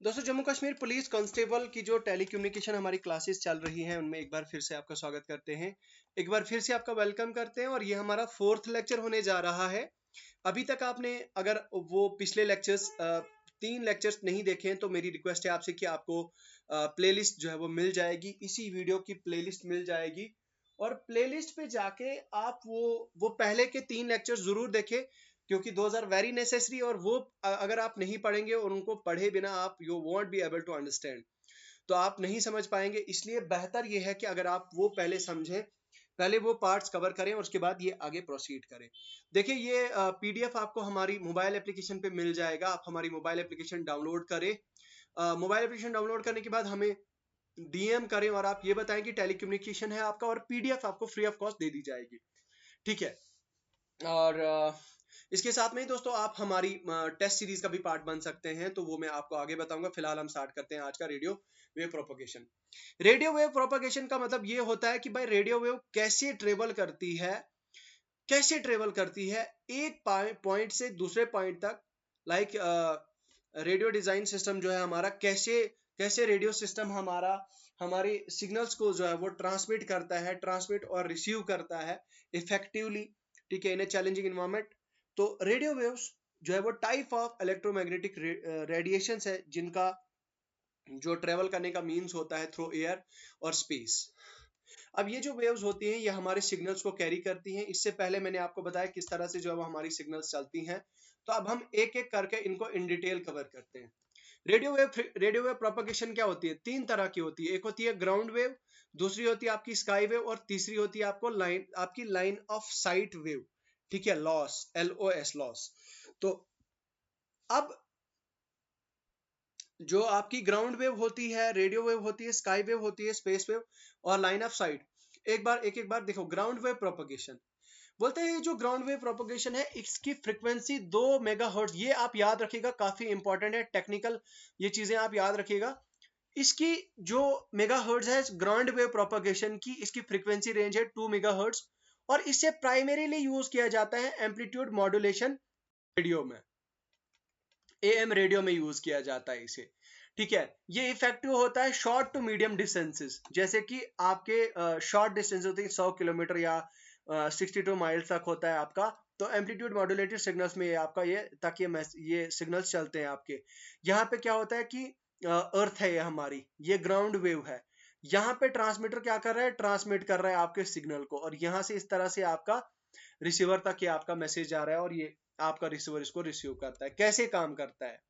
दोस्तों, Jammu Kashmir police constable की जो टेलीकम्युनिकेशन हमारी क्लासेस चल रही हैं उनमें एक बार फिर से आपका स्वागत करते हैं। एक बार फिर से आपका वेलकम करते हैं और ये हमारा 4th लेक्चर होने जा रहा है। अभी तक आपने अगर वो पिछले लेक्चर्स 3 लेक्चर्स नहीं देखे हैं तो मेरी रिक्वेस्ट है आपसे कि आपको प्लेलिस्ट जो है वो मिल जाएगी, इसी वीडियो की प्लेलिस्ट मिल जाएगी और प्लेलिस्ट पे जाके आप वो पहले के 3 लेक्चर जरूर देखें क्योंकि दोज आर वेरी नेसेसरी और वो अगर आप नहीं पढ़ेंगे और उनको पढ़े बिना आप you won't be able to understand, तो आप नहीं समझ पाएंगे। इसलिए बेहतर ये है कि अगर आप वो पहले समझें, पहले वो पार्ट्स कवर करें और उसके बाद ये आगे प्रोसीड करें। देखिए, ये पीडीएफ आपको हमारी मोबाइल एप्लीकेशन पे मिल जाएगा। आप हमारी मोबाइल एप्लीकेशन डाउनलोड करें। मोबाइल एप्लीकेशन डाउनलोड करने के बाद हमें डीएम करें और आप ये बताएं कि टेलीकम्युनिकेशन है आपका, और पीडीएफ आपको फ्री ऑफ कॉस्ट दे दी जाएगी। ठीक है। और इसके साथ में ही दोस्तों आप हमारी टेस्ट सीरीज का भी पार्ट बन सकते हैं, तो वो मैं आपको आगे बताऊंगा। फिलहाल हम स्टार्ट करते हैं आज का radio wave propagation. Radio wave propagation का मतलब ये होता है कि भाई रेडियो वेव कैसे ट्रेवल करती है, कैसे ट्रेवल करती है एक पॉइंट से दूसरे पॉइंट तक। लाइक रेडियो डिजाइन सिस्टम जो है हमारा, कैसे कैसे रेडियो सिस्टम हमारा हमारे सिग्नल्स को जो है वो ट्रांसमिट करता है, ट्रांसमिट और रिसीव करता है इफेक्टिवली। ठीक है, इन ए चैलेंजिंग इन्वायरमेंट। तो रेडियो वेव्स जो है वो टाइप ऑफ इलेक्ट्रोमैग्नेटिक रेडिएशंस है जिनका जो ट्रेवल करने का मीन्स होता है थ्रू एयर और स्पेस। अब ये जो वेव्स होती हैं ये हमारे सिग्नल्स को कैरी करती हैं। इससे पहले मैंने आपको बताया किस तरह से जो है वो हमारी सिग्नल्स चलती हैं। तो अब हम एक एक करके इनको इन डिटेल कवर करते हैं। रेडियो वेव प्रोपगेशन क्या होती है? 3 तरह की होती है। एक होती है ग्राउंड वेव, दूसरी होती है आपकी स्काई वेव और तीसरी होती है आपकी लाइन ऑफ साइट वेव। ठीक है, लॉस, LOS, लॉस। तो अब जो आपकी ग्राउंड वेव होती है, रेडियो वेव होती है, स्काई वेव होती है, स्पेस वेव और लाइन ऑफ साइट, एक बार देखो। ग्राउंड वेव प्रोपगेशन बोलते हैं, ये जो ग्राउंड वेव प्रोपगेशन है इसकी फ्रीक्वेंसी 2 मेगाहर्ट्ज, ये आप याद रखिएगा, काफी इंपॉर्टेंट है, टेक्निकल ये चीजें आप याद रखिएगा। इसकी जो मेगाहर्ट्ज है ग्राउंड वेव प्रोपगेशन की, इसकी फ्रीक्वेंसी रेंज है 2 मेगाहर्ट्ज और इसे प्राइमरीली यूज किया जाता है एम्पलीट्यूड मॉड्यूलेशन रेडियो में, AM रेडियो में यूज किया जाता है इसे। ठीक है, ये इफेक्टिव होता है शॉर्ट टू मीडियम डिस्टेंसेस, जैसे कि आपके शॉर्ट डिस्टेंस होती है 100 किलोमीटर या 62 माइल्स तक होता है आपका। तो एम्पलीट्यूड मॉड्यूलेटेड सिग्नल्स में आपका ये तक ये सिग्नल्स चलते हैं आपके। यहाँ पे क्या होता है कि अर्थ है ये हमारी, ये ग्राउंड वेव है। यहाँ पे ट्रांसमीटर क्या कर रहा है? ट्रांसमिट कर रहा है आपके सिग्नल को और यहाँ से इस तरह से आपका रिसीवर तक ये आपका मैसेज जा रहा है और ये आपका रिसीवर इसको रिसीव करता है। कैसे काम करता है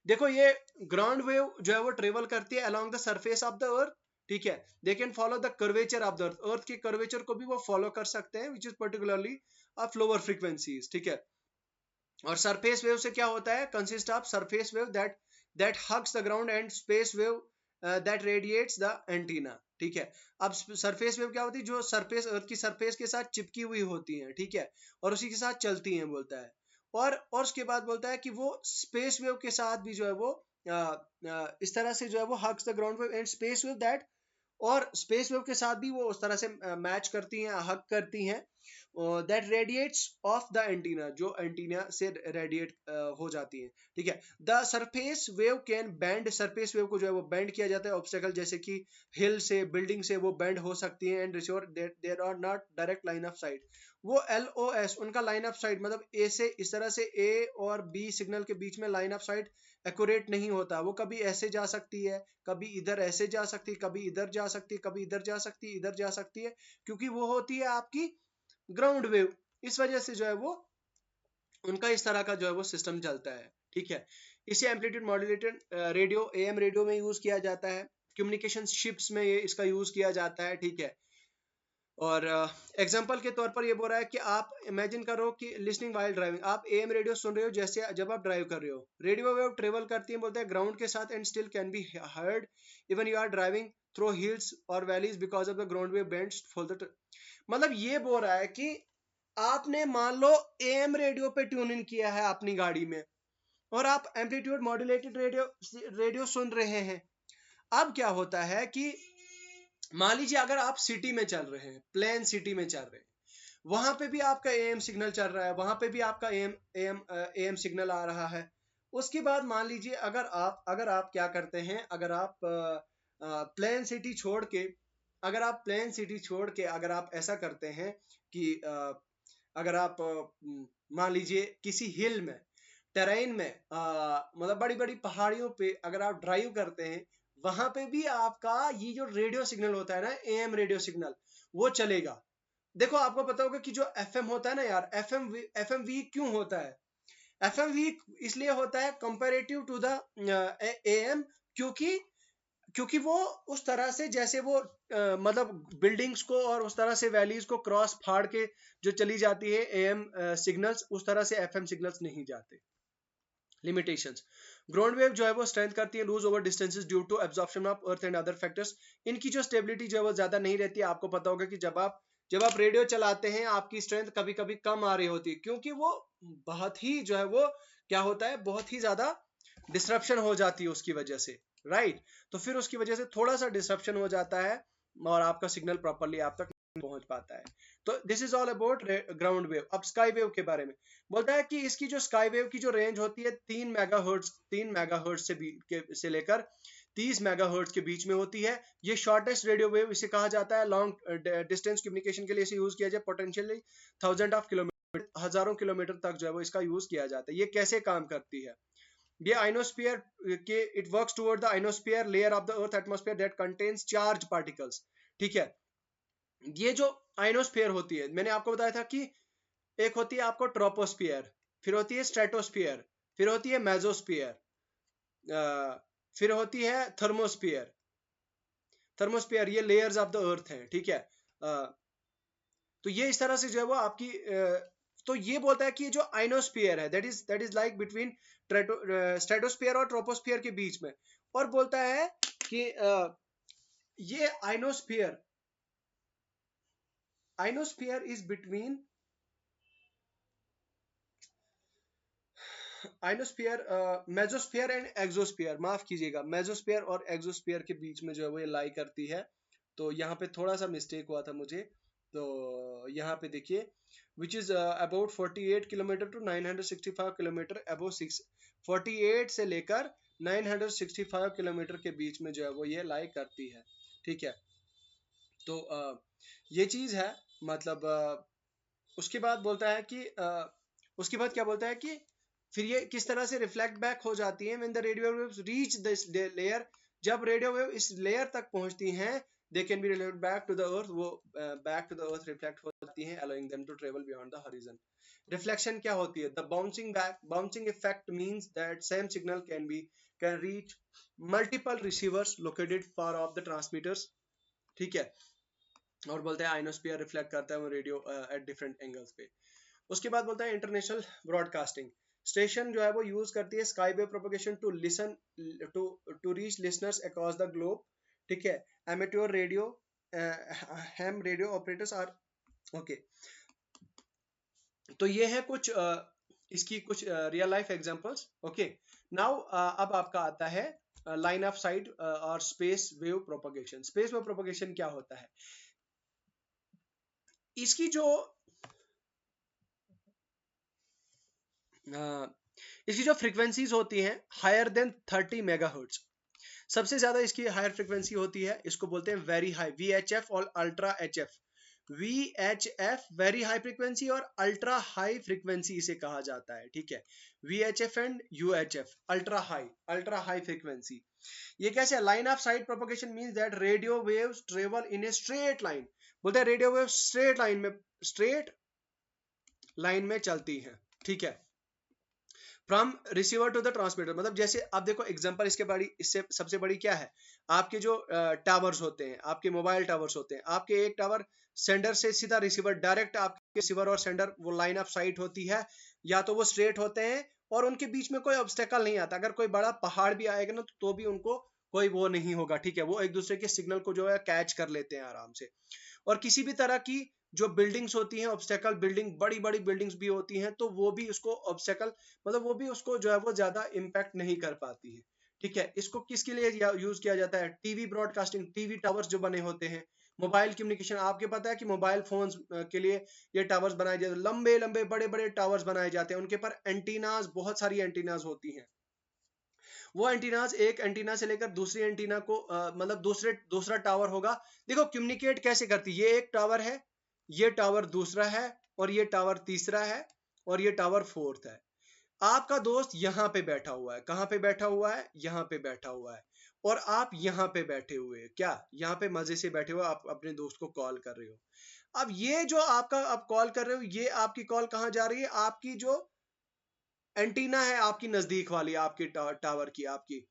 देखो, ये ग्राउंड वेव जो है वो ट्रेवल करती है along the surface of the earth. ठीक है, they can follow the curvature of the earth, earth के कर्वेचर को भी वो फॉलो कर सकते हैं, which is particularly of lower frequencies. ठीक है, और सरफेस वेव से क्या होता है? Consist of surface wave that hugs the ground and space wave that radiates the antenna. ठीक है, अब सरफेस वेव क्या होती है? जो सरफेस, अर्थ की सरफेस के साथ चिपकी हुई होती है। ठीक है, और उसी के साथ चलती हैं बोलता है। और उसके बाद बोलता है कि वो स्पेस वेव के साथ भी जो है वो इस तरह से जो है वो hugs the ground wave and space wave that, और स्पेस वेव के साथ भी वो उस तरह से मैच करती हैं, हक करती हैं, that radiates of the antenna, जो एंटीना से रेडिएट हो जाती हैं। ठीक है, the surface wave can bend, surface wave को जो है वो बेंड किया जाता है ऑब्स्टेकल, जैसे कि हिल से, बिल्डिंग से वो बेंड हो सकती है। And receiver there are not direct line of sight, वो LOS उनका लाइन ऑफ साइट मतलब ए से, इस तरह से A और B सिग्नल के बीच में लाइन ऑफ साइट एक्यूरेट नहीं होता। वो कभी ऐसे जा सकती है, कभी इधर ऐसे जा सकती है, कभी इधर जा सकती है, कभी इधर जा सकती है, इधर जा सकती है, क्योंकि वो होती है आपकी ग्राउंड वेव। इस वजह से जो है वो उनका इस तरह का जो है वो सिस्टम चलता है। ठीक है, इसे amplitude modulated radio, AM radio में यूज किया जाता है। कम्युनिकेशन शिप्स में ये इसका यूज किया जाता है। ठीक है, और एग्जांपल के तौर पर ये बोल रहा है कि आप इमेजिन करो कि लिसनिंग वाइल ड्राइविंग, आप AM रेडियो सुन रहे हो जैसे जब आप ड्राइव कर रहे हो। रेडियो वेव ट्रेवल करती है बोलते हैं ग्राउंड के साथ and still can be heard even you are driving through hills और valleys because of the ground wave bends for the, मतलब ये बोल रहा है कि आपने मान लो AM रेडियो पे ट्यून इन किया है अपनी गाड़ी में और आप एम्पलीट्यूड मॉड्यूलेटेड रेडियो सुन रहे हैं। अब क्या होता है कि मान लीजिए अगर आप सिटी में चल रहे हैं, प्लेन सिटी में चल रहे हैं, वहां पे भी आपका AM सिग्नल चल रहा है, वहां पे भी आपका AM सिग्नल आ रहा है, उसके बाद मान लीजिए अगर आप क्या करते हैं, अगर आप प्लेन सिटी छोड़ के अगर आप ऐसा करते हैं कि अगर आप मान लीजिए किसी हिल में, टेरेन में, मतलब बड़ी बड़ी पहाड़ियों पे अगर आप ड्राइव करते हैं, वहां पे भी आपका ये जो रेडियो सिग्नल होता है ना, एएम रेडियो सिग्नल, वो चलेगा। देखो आपको पता होगा कि जो एफएम होता है ना यार, एफएम वीक क्यों होता है? एफएम वीक इसलिए होता है कंपैरेटिव टू द एएम, क्योंकि क्योंकि वो उस तरह से जैसे वो मतलब बिल्डिंग्स को और उस तरह से वैलीज को क्रॉस फाड़ के जो चली जाती है एएम सिग्नल्स, उस तरह से एफएम सिग्नल्स नहीं जाते। लिमिटेशंस, ग्राउंड वेव जो है वो स्ट्रेंथ करती है lose over distances due to absorption of earth and other factors. इनकी जो स्टेबिलिटी जो है वो ज्यादा नहीं रहती है। आपको पता होगा कि जब आप रेडियो चलाते हैं आपकी स्ट्रेंथ कभी कभी कम आ रही होती है, क्योंकि वो बहुत ही जो है वो क्या होता है, बहुत ही ज्यादा डिस्ट्रप्शन हो जाती है उसकी वजह से, राइट। तो फिर उसकी वजह से थोड़ा सा डिस्ट्रप्शन हो जाता है और आपका सिग्नल प्रॉपरली आप तक पहुंच पाता है। तो this is all about ground wave. अब स्काई वेव के बारे में बोलता है कि इसकी जो स्काई वेव की जो रेंज होती है 3 मेगाहर्ट्ज से लेकर 30 मेगाहर्ट्ज के बीच में होती है। ये शॉर्टेस्ट रेडियो वेव इसे कहा जाता है। लॉन्ग डिस्टेंस कम्युनिकेशन के लिए इसे यूज किया जाए, पोटेंशियली थाउजेंड ऑफ किलोमीटर, हजारों किलोमीटर तक जो है वो इसका यूज किया जाता है। ये कैसे काम करती है? ये आइनोस्फीयर के it works toward the ionosphere layer of the earth atmosphere that contains charge particles. ठीक है, ये जो आइनोस्फीयर होती है, मैंने आपको बताया था कि एक होती है आपको ट्रोपोस्फियर, फिर होती है स्ट्रेटोस्फियर, फिर होती है मेसोस्फियर, फिर होती है थर्मोस्फियर। थर्मोस्फियर ये लेयर्स ऑफ द अर्थ हैं, ठीक है। तो ये इस तरह से जो है वो आपकी तो ये बोलता है कि ये जो आइनोस्फीयर है that is like between stratosphere और ट्रोपोस्फियर के बीच में। और बोलता है कि ये ionosphere is between ionosphere, mesosphere and exosphere, माफ कीजिएगा, मेसोस्फीयर और एक्सोस्फीयर के बीच में जो है वो ये लाई करती है। तो यहाँ पे थोड़ा सा मिस्टेक हुआ था मुझे। तो यहाँ पे देखिए which is about 48 kilometre to 965 kilometre above 48 से लेकर 965 किलोमीटर के बीच में जो है वो ये लाई करती है, ठीक है। तो ये चीज है, मतलब उसके बाद बोलता है कि उसके बाद क्या बोलता है कि फिर ये किस तरह से रिफ्लेक्ट बैक हो जाती है when the radio waves reach this layer. जब रेडियो वेव इस लेयर तक पहुंचती हैं, they can be reflected back to the earth, वो back to the earth reflect हो जाती हैं, allowing them to travel beyond the horizon. Reflection क्या होती है? The bouncing effect means that same signal can reach multiple receivers located far of the transmitters, ठीक है। और बोलते हैं आइनोस्फीयर रिफ्लेक्ट करता है वो रेडियो एट डिफरेंट एंगल्स पे। उसके बाद बोलता है इंटरनेशनल ब्रॉडकास्टिंग स्टेशन जो है वो यूज करती है sky wave propagation to listen to reach listeners across the globe, ठीक है। Amateur radio ham radio operators are okay. तो ये है कुछ इसकी कुछ real life examples, okay. Now अब आपका आता है लाइन ऑफ साइट और space wave propagation. Space wave propagation क्या होता है? इसकी जो इसकी जो फ्रीक्वेंसीज होती हैं हायर देन 30 मेगाहर्ट्ज, सबसे ज्यादा इसकी हायर फ्रीक्वेंसी होती है, इसको बोलते हैं वेरी हाई, VHF और ultra HF। VHF very high frequency और अल्ट्रा हाई फ्रीक्वेंसी इसे कहा जाता है, ठीक है। VHF and UHF ultra high frequency. ये कैसे? Line of site propagation means that radio waves travel in a straight line. बोलते हैं रेडियो वेव स्ट्रेट लाइन में चलती है, ठीक है। From receiver to the transmitter, मतलब जैसे आप देखो एग्जांपल इससे सबसे बड़ी क्या है? आपके जो टावर्स होते हैं, आपके मोबाइल टावर्स होते हैं, आपके एक टावर सेंडर से सीधा रिसीवर, डायरेक्ट आपके रिसीवर और सेंडर वो लाइन ऑफ साइट होती है, या तो वो स्ट्रेट होते हैं और उनके बीच में कोई ऑब्स्टेकल नहीं आता। अगर कोई बड़ा पहाड़ भी आएगा ना तो भी उनको कोई वो नहीं होगा, ठीक है। वो एक दूसरे के सिग्नल को जो है कैच कर लेते हैं आराम से। और किसी भी तरह की जो बिल्डिंग्स होती हैं, ऑब्स्टेकल बिल्डिंग, बड़ी बड़ी बिल्डिंग्स भी होती हैं, तो वो भी उसको ऑब्स्टेकल, मतलब वो भी उसको जो है वो ज्यादा इम्पैक्ट नहीं कर पाती है, ठीक है। इसको किसके लिए यूज किया जाता है? टीवी ब्रॉडकास्टिंग, टीवी टावर्स जो बने होते हैं, मोबाइल कम्युनिकेशन। आपके पता है कि मोबाइल फोन्स के लिए ये टावर्स बनाए जाते हैं, लंबे लंबे बड़े बड़े टावर्स बनाए जाते हैं, उनके पर एंटीनाज, बहुत सारी एंटीनाज होती हैं, वो एंटीनाज एक एंटीना से लेकर दूसरी एंटीना को मतलब दूसरा टावर होगा। देखो कम्युनिकेट कैसे करती है, ये एक टावर है, ये टावर दूसरा है, और ये टावर तीसरा है, और ये टावर फोर्थ है। आपका दोस्त यहाँ पे बैठा हुआ है, कहाँ पे बैठा हुआ है, यहाँ पे बैठा हुआ है, और आप यहाँ पे बैठे हुए हैं, क्या यहाँ पे मजे से बैठे हुए आप अपने दोस्त को कॉल कर रहे हो। अब ये जो आपका आप कॉल कर रहे हो, ये आपकी कॉल कहाँ जा रही है, आपकी जो एंटीना है आपकी नजदीक वाली, आपके टावर की, आपकी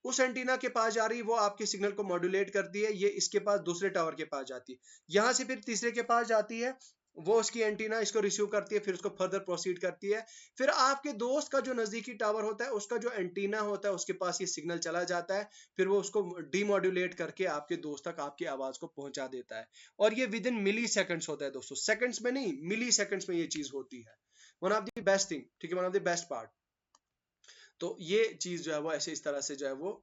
उस एंटीना के पास जा रही है, वो आपके सिग्नल को मॉड्यूलेट करती है, ये इसके पास दूसरे टावर के पास जाती है, यहां से फिर तीसरे के पास जाती है, वो उसकी एंटीना इसको रिसीव करती है, फिर उसको फर्दर प्रोसीड करती है, फिर आपके दोस्त का जो नजदीकी टावर होता है उसका जो एंटीना होता है उसके पास ये सिग्नल चला जाता है, फिर वो उसको डीमॉड्यूलेट करके आपके दोस्त तक आपकी आवाज को पहुंचा देता है। और ये विद इन मिली सेकेंड्स होता है दोस्तों, सेकंड्स में नहीं, मिली सेकंड्स में ये चीज होती है। One of the best thing, ठीक है, one of the best part. तो ये चीज जो है वो ऐसे इस तरह से जो है वो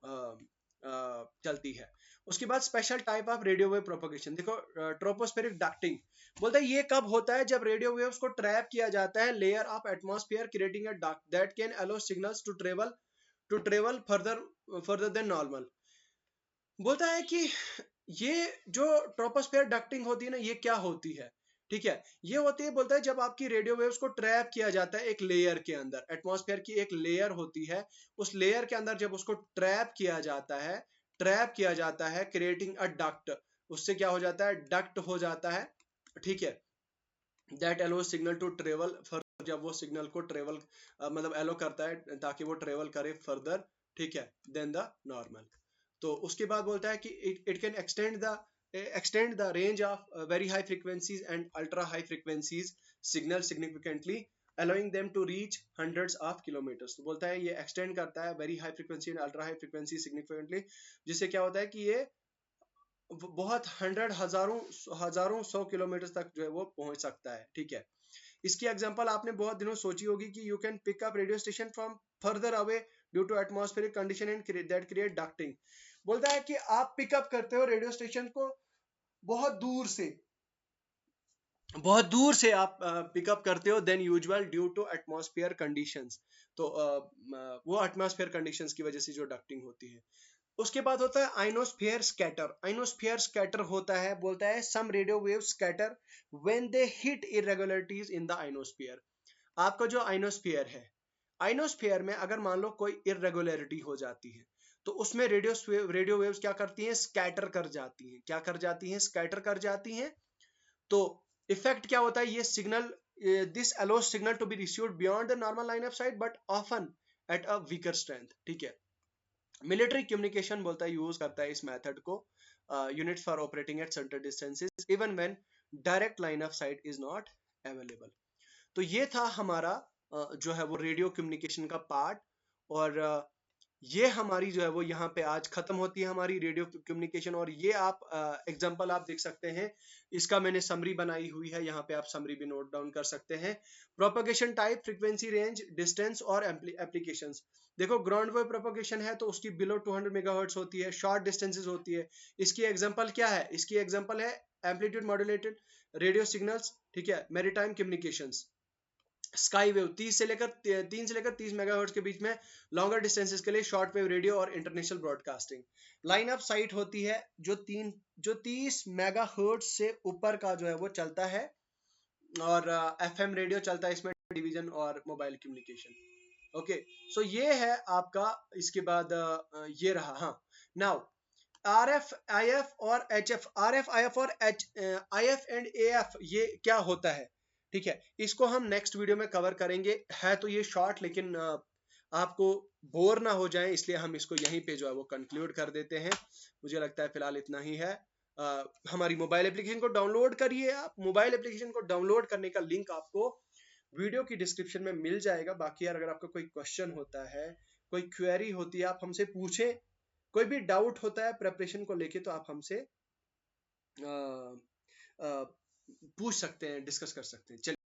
चलती है। उसके बाद special type of radio wave propagation, देखो ट्रोपोस्फेरिक डक्टिंग बोलता है ये कब होता है, जब रेडियो वेव्स को ट्रैप किया जाता है layer of atmosphere creating a duct that can allow signals to travel further than normal. बोलता है कि ये जो ट्रोपोस्फेयर डक्टिंग होती है ना, ये क्या होती है, ठीक है, ये होती है, बोलता है जब आपकी रेडियो वेव्स को ट्रैप किया जाता है एक लेयर के अंदर, एटमॉस्फेयर की एक लेयर होती है, उस लेयर के अंदर जब उसको ट्रैप किया जाता है क्रिएटिंग अ डक्ट, उससे क्या हो जाता है, डक्ट हो जाता है, ठीक है, that allow signal to travel further, जब वो सिग्नल को ट्रेवल मतलब एलो करता है ताकि वो ट्रेवल करे फर्दर, ठीक है, देन द नॉर्मल। तो उसके बाद बोलता है कि it can extend the range of very high frequencies and ultra high frequencies signal significantly, allowing them to reach hundreds of kilometers। तो बोलता है ये extend करता है very high frequency and ultra high frequency significantly, जिससे क्या होता है कि ये बहुत हजारों हजारों 100 किलोमीटर तक जो है वो पहुंच सकता है, ठीक है। इसकी एग्जांपल आपने बहुत दिनों सोची होगी कि you can pick up radio station from further away due to atmospheric condition and that create ducting. बोलता है कि आप पिकअप करते हो रेडियो स्टेशन को बहुत दूर से, बहुत दूर से आप पिकअप करते हो than usual due to atmosphere conditions. तो वो एटमॉस्फेयर कंडीशंस की वजह से जो डक्टिंग होती है। उसके बाद होता है आइनोस्फेयर स्कैटर। आइनोस्फेयर स्कैटर होता है, बोलता है some radio wave scatter when they hit irregularities in the ionosphere. आपका जो आइनोस्फेयर है, आइनोस्फेयर में अगर मान लो कोई इरेगुलरिटी हो जाती है तो उसमें रेडियो वेव्स क्या करती हैं, स्कैटर कर जाती हैं, क्या कर जाती हैं, स्कैटर कर जाती हैं। तो इफेक्ट क्या होता है, ये signal this allows signal to be received beyond the normal line of sight but often at a weaker strength, ठीक है। मिलिट्री कम्युनिकेशन बोलता है यूज करता है इस मेथड को, unit for operating at certain distances even when direct line of site is not available. तो ये था हमारा जो है वो रेडियो कम्युनिकेशन का पार्ट। और ये हमारी जो है वो यहाँ पे आज खत्म होती है हमारी रेडियो कम्युनिकेशन। और ये आप एग्जांपल आप देख सकते हैं, इसका मैंने समरी बनाई हुई है, यहाँ पे आप समरी भी नोट डाउन कर सकते हैं। Propagation type, frequency range, distance और एप्लीकेशंस। देखो ग्राउंड वेव प्रोपगेशन है तो उसकी बिलो 200 मेगाहर्ट्ज होती है, शॉर्ट डिस्टेंसेस होती है। इसकी एग्जांपल क्या है, इसकी एग्जांपल है एम्पलीट्यूड मॉड्यूलेटेड रेडियो सिग्नल्स, ठीक है, मैरीटाइम कम्युनिकेशंस। स्काई वेव 3 से लेकर 30 मेगाहर्ट्ज के बीच में लॉन्गर डिस्टेंसेस के लिए शॉर्ट वेव रेडियो और international broadcasting. Line of site होती है जो 30 मेगाहर्ट्ज से ऊपर का जो है वो चलता है, और एफएम रेडियो चलता है इसमें, डिवीजन और मोबाइल कम्युनिकेशन। ओके, सो ये है आपका। इसके बाद ये रहा, हाँ। Now R F I F और H F, R F I F और H I F and A F, ये क्या होता है, ठीक है, इसको हम नेक्स्ट वीडियो में कवर करेंगे। है तो ये शॉर्ट, लेकिन आपको बोर ना हो जाए इसलिए हम इसको यहीं पे जो है वो कंक्लूड कर देते हैं। मुझे लगता है फिलहाल इतना ही है। हमारी मोबाइल एप्लीकेशन को डाउनलोड करिए। आप मोबाइल एप्लीकेशन को डाउनलोड करने का लिंक आपको वीडियो की डिस्क्रिप्शन में मिल जाएगा। बाकी यार अगर आपका कोई क्वेश्चन होता है, कोई क्वेरी होती है, आप हमसे पूछें। कोई भी डाउट होता है प्रेपरेशन को लेके तो आप हमसे पूछ सकते हैं, डिस्कस कर सकते हैं। चलिए।